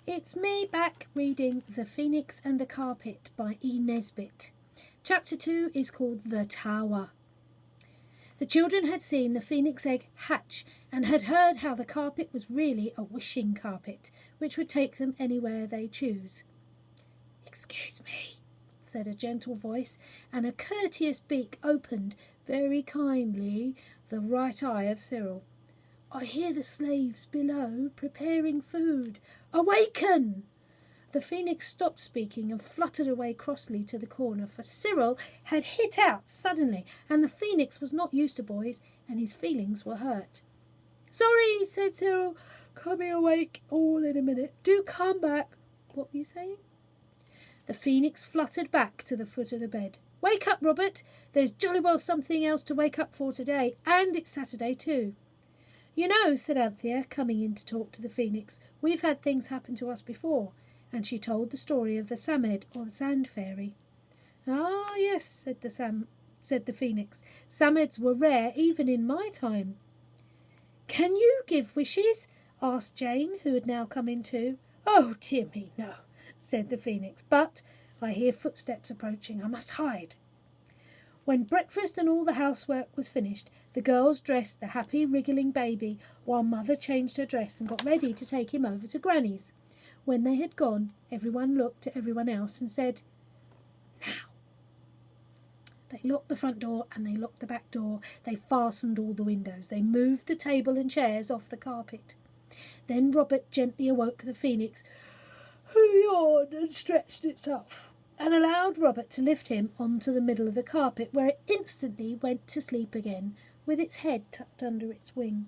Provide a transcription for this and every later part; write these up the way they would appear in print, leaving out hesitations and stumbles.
It's me back reading The Phoenix and the Carpet by E. Nesbit. Chapter 2 is called The Tower. The children had seen the phoenix egg hatch and had heard how the carpet was really a wishing carpet, which would take them anywhere they choose. "Excuse me," said a gentle voice, and a courteous beak opened very kindly the right eye of Cyril. "I hear the slaves below preparing food. Awaken!" The phoenix stopped speaking and fluttered away crossly to the corner, for Cyril had hit out suddenly, and the phoenix was not used to boys, and his feelings were hurt. "Sorry," said Cyril. "Coming awake all in a minute. Do come back." "What were you saying?" The phoenix fluttered back to the foot of the bed. "Wake up, Robert. There's jolly well something else to wake up for today, and it's Saturday too." "You know," said Anthea, coming in to talk to the phoenix, "we've had things happen to us before," and she told the story of the Samed, or the Sand Fairy. "Ah, yes," said the phoenix. "Sameds were rare even in my time." "Can you give wishes?" asked Jane, who had now come in too. "Oh, dear me, no," said the phoenix, "but I hear footsteps approaching. I must hide." When breakfast and all the housework was finished, the girls dressed the happy, wriggling baby, while Mother changed her dress and got ready to take him over to Granny's. When they had gone, everyone looked at everyone else and said, "Now." They locked the front door and they locked the back door. They fastened all the windows. They moved the table and chairs off the carpet. Then Robert gently awoke the phoenix, who yawned and stretched itself, and allowed Robert to lift him onto the middle of the carpet, where it instantly went to sleep again, with its head tucked under its wing.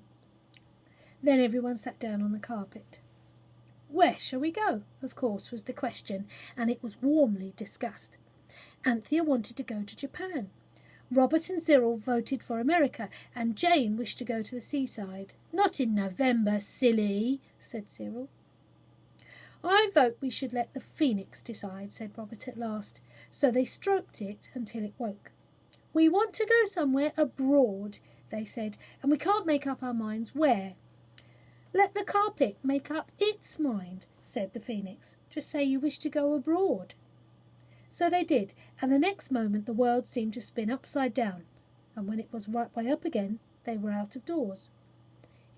Then everyone sat down on the carpet. "Where shall we go?" of course, was the question, and it was warmly discussed. Anthea wanted to go to Japan. Robert and Cyril voted for America, and Jane wished to go to the seaside. "Not in November, silly," said Cyril. "I vote we should let the phoenix decide," said Robert at last. So they stroked it until it woke. "We want to go somewhere abroad," they said, "and we can't make up our minds where." "Let the carpet make up its mind," said the phoenix. "Just say you wish to go abroad." So they did, and the next moment the world seemed to spin upside down, and when it was right way up again, they were out of doors.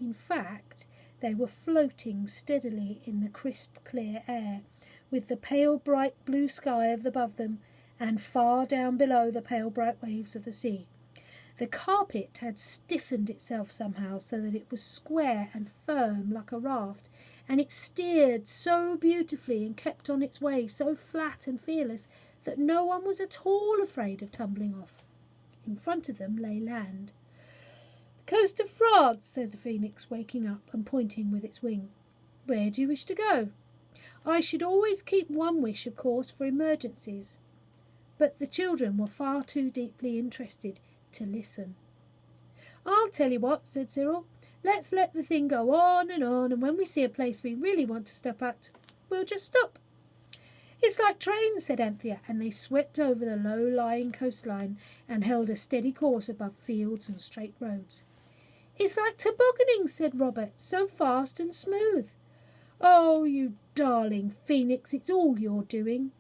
In fact, they were floating steadily in the crisp, clear air, with the pale, bright blue sky above them, and far down below the pale, bright waves of the sea. The carpet had stiffened itself somehow so that it was square and firm like a raft, and it steered so beautifully and kept on its way so flat and fearless that no one was at all afraid of tumbling off. In front of them lay land. "The coast of France," said the phoenix, waking up and pointing with its wing. "Where do you wish to go?" "I should always keep one wish, of course, for emergencies." But the children were far too deeply interested to listen. "I'll tell you what," said Cyril. "Let's let the thing go on, and when we see a place we really want to stop at, we'll just stop." "It's like trains," said Anthea, and they swept over the low-lying coastline and held a steady course above fields and straight roads. "It's like tobogganing," said Robert, "so fast and smooth." "Oh, you darling phoenix, it's all your doing."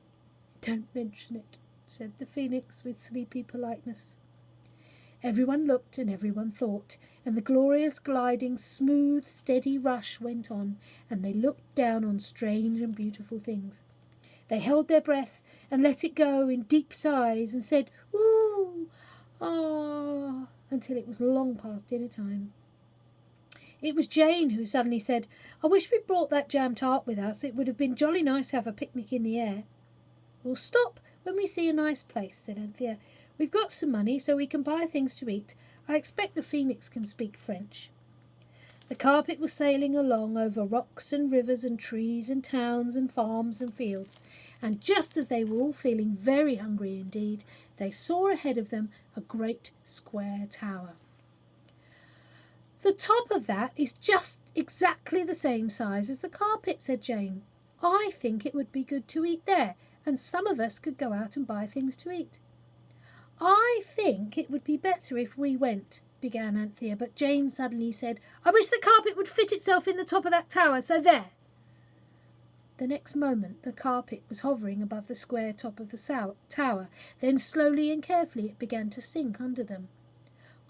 "Don't mention it," said the phoenix with sleepy politeness. Everyone looked and everyone thought, and the glorious gliding, smooth, steady rush went on, and they looked down on strange and beautiful things. They held their breath and let it go in deep sighs and said, "Ooh, ah," until it was long past dinner time. It was Jane who suddenly said, "I wish we'd brought that jam tart with us. It would have been jolly nice to have a picnic in the air." "We'll stop when we see a nice place," said Anthea. "We've got some money, so we can buy things to eat. I expect the phoenix can speak French." The carpet was sailing along over rocks and rivers and trees and towns and farms and fields, and just as they were all feeling very hungry indeed, they saw ahead of them a great square tower. "The top of that is just exactly the same size as the carpet," said Jane. "I think it would be good to eat there, and some of us could go out and buy things to eat." "I think it would be better if we went," began Anthea, but Jane suddenly said, "I wish the carpet would fit itself in the top of that tower, so there." The next moment the carpet was hovering above the square top of the tower, then slowly and carefully it began to sink under them.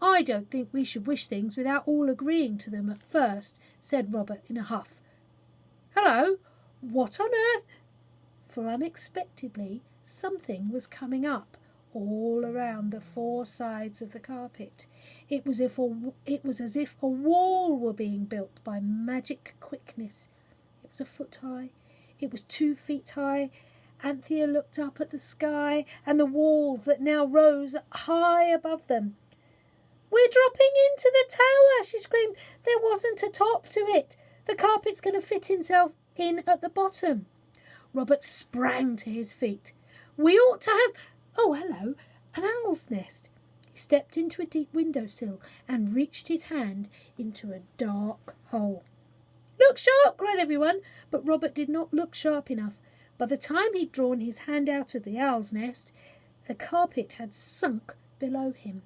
"I don't think we should wish things without all agreeing to them at first," said Robert in a huff. "Hello! What on earth—" For unexpectedly something was coming up all around the four sides of the carpet. It was as if a wall were being built by magic quickness. It was a foot high. It was 2 feet high. Anthea looked up at the sky and the walls that now rose high above them. "We're dropping into the tower," she screamed. "There wasn't a top to it. The carpet's going to fit itself in at the bottom." Robert sprang to his feet. "We ought to have— Oh, hello, an owl's nest." He stepped into a deep windowsill and reached his hand into a dark hole. "Look sharp!" cried everyone, but Robert did not look sharp enough. By the time he'd drawn his hand out of the owl's nest, the carpet had sunk below him.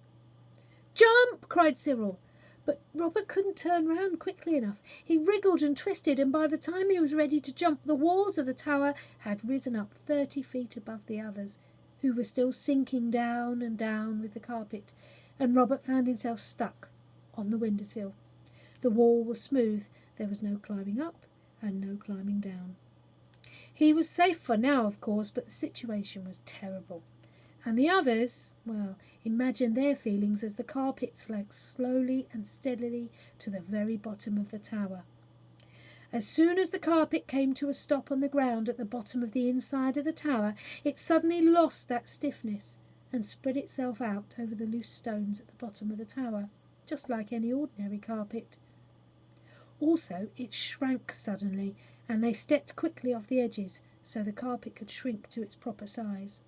"Jump!" cried Cyril. But Robert couldn't turn round quickly enough. He wriggled and twisted, and by the time he was ready to jump, the walls of the tower had risen up 30 feet above the others, who were still sinking down and down with the carpet, and Robert found himself stuck on the windowsill. The wall was smooth. There was no climbing up and no climbing down. He was safe for now, of course, but the situation was terrible. And the others, well, imagine their feelings as the carpet slid slowly and steadily to the very bottom of the tower. As soon as the carpet came to a stop on the ground at the bottom of the inside of the tower, it suddenly lost that stiffness and spread itself out over the loose stones at the bottom of the tower, just like any ordinary carpet. Also, it shrank suddenly, and they stepped quickly off the edges so the carpet could shrink to its proper size.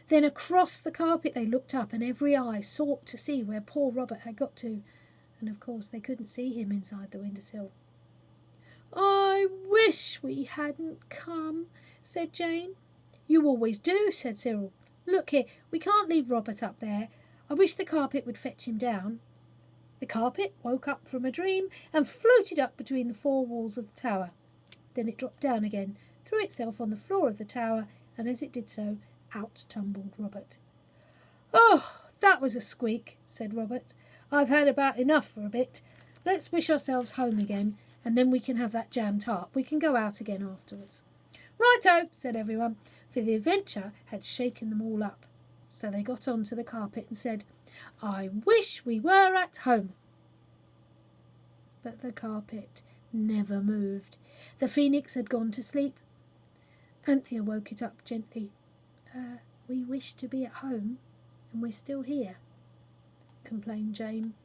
Then across the carpet they looked up, and every eye sought to see where poor Robert had got to, and of course they couldn't see him inside the windowsill. "I wish we hadn't come," said Jane. "You always do," said Cyril. "Look here, we can't leave Robert up there. I wish the carpet would fetch him down." The carpet woke up from a dream and floated up between the four walls of the tower. Then it dropped down again, threw itself on the floor of the tower, and as it did so, out tumbled Robert. "Oh, that was a squeak," said Robert. "I've had about enough for a bit. Let's wish ourselves home again, and then we can have that jam tart. We can go out again afterwards." "Righto," said everyone, for the adventure had shaken them all up. So they got onto the carpet and said, "I wish we were at home." But the carpet never moved. The phoenix had gone to sleep. Anthea woke it up gently. "We wish to be at home, and we're still here," complained Jane.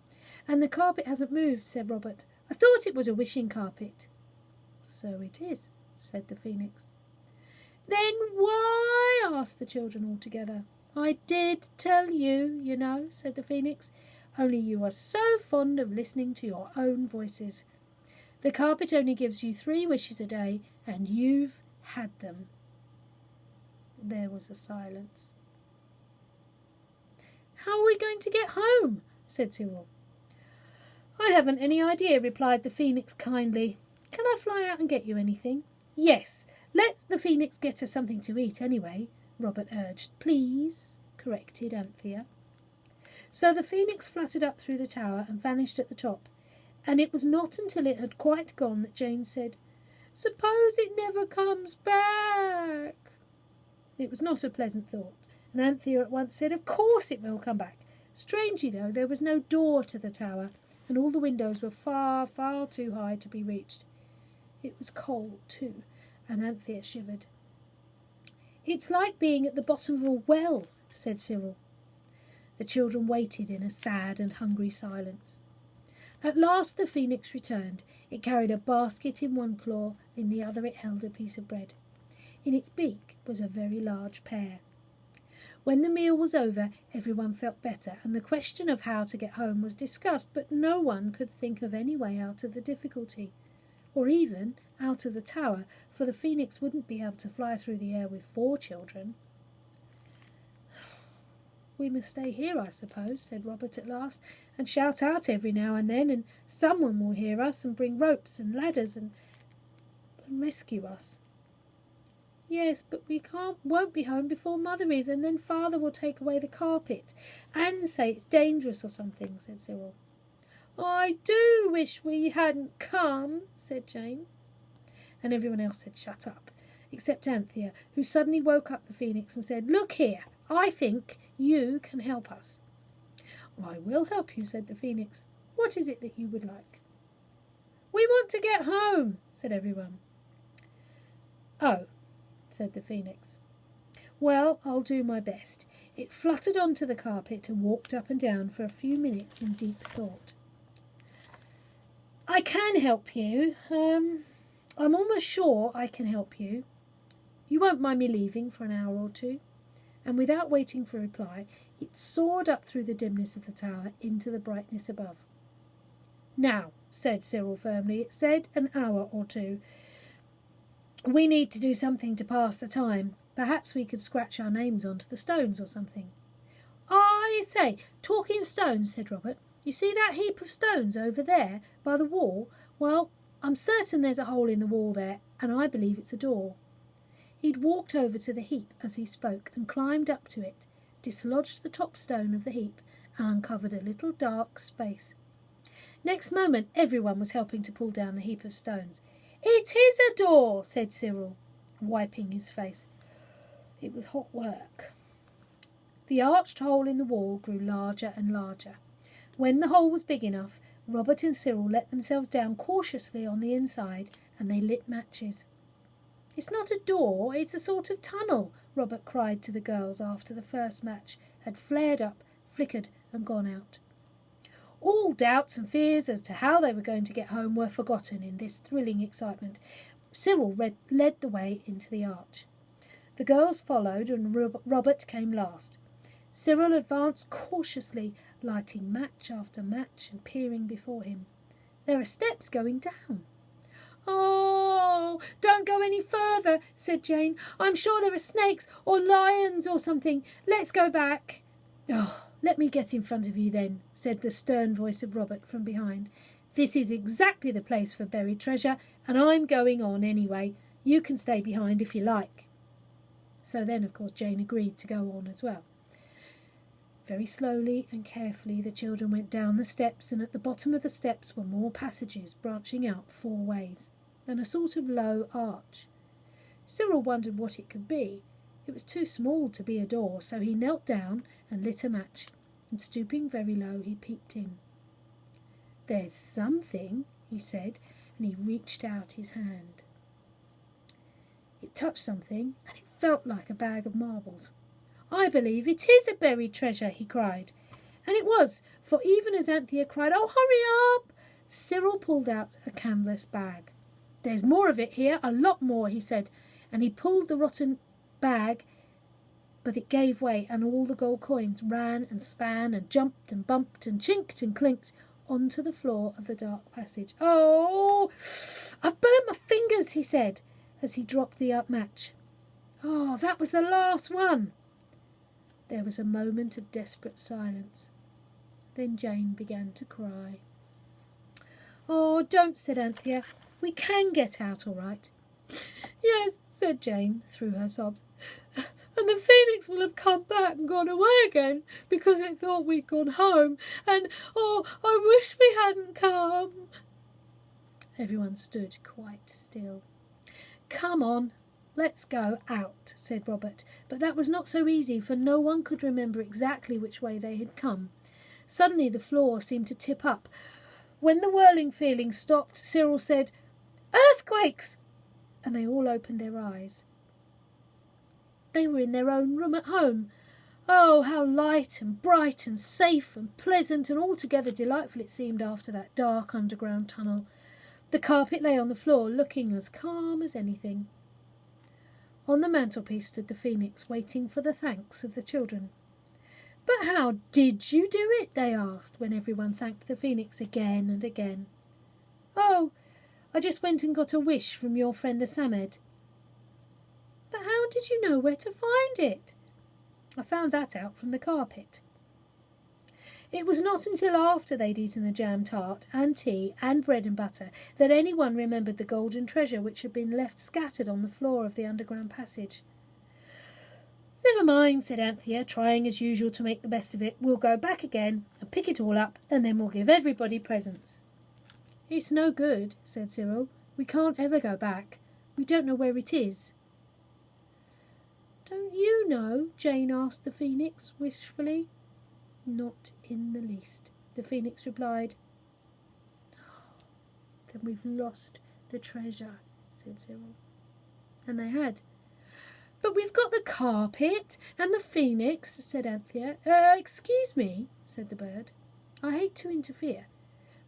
"And the carpet hasn't moved," said Robert. "I thought it was a wishing carpet." "So it is," said the phoenix. "Then why?" asked the children all together. "I did tell you, you know," said the phoenix, "only you are so fond of listening to your own voices. The carpet only gives you 3 wishes a day, and you've had them." There was a silence. "How are we going to get home?" said Cyril. "I haven't any idea," replied the phoenix kindly. "Can I fly out and get you anything?" "Yes, let the phoenix get us something to eat anyway," Robert urged. "Please," corrected Anthea. So the phoenix fluttered up through the tower and vanished at the top, and it was not until it had quite gone that Jane said, "Suppose it never comes back?" It was not a pleasant thought, and Anthea at once said, "Of course it will come back." Strangely, though, there was no door to the tower, and all the windows were far, far too high to be reached. It was cold, too, and Anthea shivered. "It's like being at the bottom of a well," said Cyril. The children waited in a sad and hungry silence. At last the phoenix returned. It carried a basket in one claw, in the other it held a piece of bread. In its beak was a very large pear. When the meal was over, everyone felt better, and the question of how to get home was discussed, but no one could think of any way out of the difficulty, or even out of the tower, for the phoenix wouldn't be able to fly through the air with 4 children. "We must stay here, I suppose," said Robert at last, "and shout out every now and then, and someone will hear us and bring ropes and ladders and—" and rescue us." "Yes, but we won't be home before Mother is, and then Father will take away the carpet and say it's dangerous or something," said Cyril. "I do wish we hadn't come," said Jane. And everyone else said shut up, except Anthea, who suddenly woke up the phoenix and said, "Look here, I think you can help us." "I will help you," said the phoenix. "What is it that you would like?" "We want to get home," said everyone. "Oh," said the phoenix. "Well, I'll do my best." It fluttered onto the carpet and walked up and down for a few minutes in deep thought. "I can help you. I'm almost sure I can help you. You won't mind me leaving for an hour or two?" And without waiting for a reply, it soared up through the dimness of the tower into the brightness above. "Now," said Cyril firmly, "it said an hour or two. We need to do something to pass the time. Perhaps we could scratch our names onto the stones or something." "I say, talking of stones," said Robert, "you see that heap of stones over there by the wall? Well, I'm certain there's a hole in the wall there, and I believe it's a door." He'd walked over to the heap as he spoke and climbed up to it, dislodged the top stone of the heap, and uncovered a little dark space. Next moment everyone was helping to pull down the heap of stones. "It is a door," said Cyril, wiping his face. It was hot work. The arched hole in the wall grew larger and larger. When the hole was big enough, Robert and Cyril let themselves down cautiously on the inside, and they lit matches. "It's not a door, it's a sort of tunnel," Robert cried to the girls after the first match had flared up, flickered, and gone out. All doubts and fears as to how they were going to get home were forgotten in this thrilling excitement. Cyril led the way into the arch. The girls followed, and Robert came last. Cyril advanced cautiously, lighting match after match and peering before him. "There are steps going down." "Oh, don't go any further," said Jane. "I'm sure there are snakes or lions or something. Let's go back." "Oh, let me get in front of you then," said the stern voice of Robert from behind. "This is exactly the place for buried treasure, and I'm going on anyway. You can stay behind if you like." So then, of course, Jane agreed to go on as well. Very slowly and carefully the children went down the steps, and at the bottom of the steps were more passages branching out 4 ways, and a sort of low arch. Cyril wondered what it could be. It was too small to be a door, so he knelt down and lit a match, and stooping very low he peeked in. "There's something," he said, and he reached out his hand. It touched something, and it felt like a bag of marbles. "I believe it is a buried treasure," he cried. And it was, for even as Anthea cried, "Oh, hurry up!" Cyril pulled out a canvas bag. "There's more of it here, a lot more," he said, and he pulled the rotten bag, but it gave way, and all the gold coins ran and span and jumped and bumped and chinked and clinked onto the floor of the dark passage. "Oh, I've burnt my fingers," he said, as he dropped the match. "Oh, that was the last one." There was a moment of desperate silence. Then Jane began to cry. "Oh, don't," said Anthea. "We can get out all right." "Yes," said Jane through her sobs. "And the phoenix will have come back and gone away again because it thought we'd gone home. And, oh, I wish we hadn't come." Everyone stood quite still. "Come on, let's go out," said Robert, but that was not so easy, for no one could remember exactly which way they had come. Suddenly the floor seemed to tip up. When the whirling feeling stopped, Cyril said, "Earthquakes!" and they all opened their eyes. They were in their own room at home. Oh, how light and bright and safe and pleasant and altogether delightful it seemed after that dark underground tunnel. The carpet lay on the floor, looking as calm as anything. On the mantelpiece stood the phoenix, waiting for the thanks of the children. "But how did you do it?" they asked, when everyone thanked the phoenix again and again. "Oh, I just went and got a wish from your friend the Samed." "But how did you know where to find it?" "I found that out from the carpet." It was not until after they'd eaten the jam tart and tea and bread and butter that anyone remembered the golden treasure which had been left scattered on the floor of the underground passage. "Never mind," said Anthea, trying as usual to make the best of it. "We'll go back again and pick it all up, and then we'll give everybody presents." "It's no good," said Cyril. "We can't ever go back. We don't know where it is." "Don't you know?" Jane asked the Phoenix wistfully. "Not in the least," the Phoenix replied. "Then we've lost the treasure," said Cyril. And they had. "But we've got the carpet and the Phoenix," said Anthea. Excuse me," said the bird. "I hate to interfere,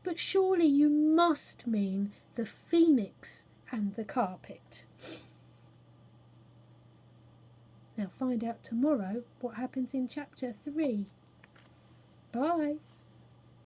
but surely you must mean the Phoenix and the carpet." Now find out tomorrow what happens in chapter 3. Bye.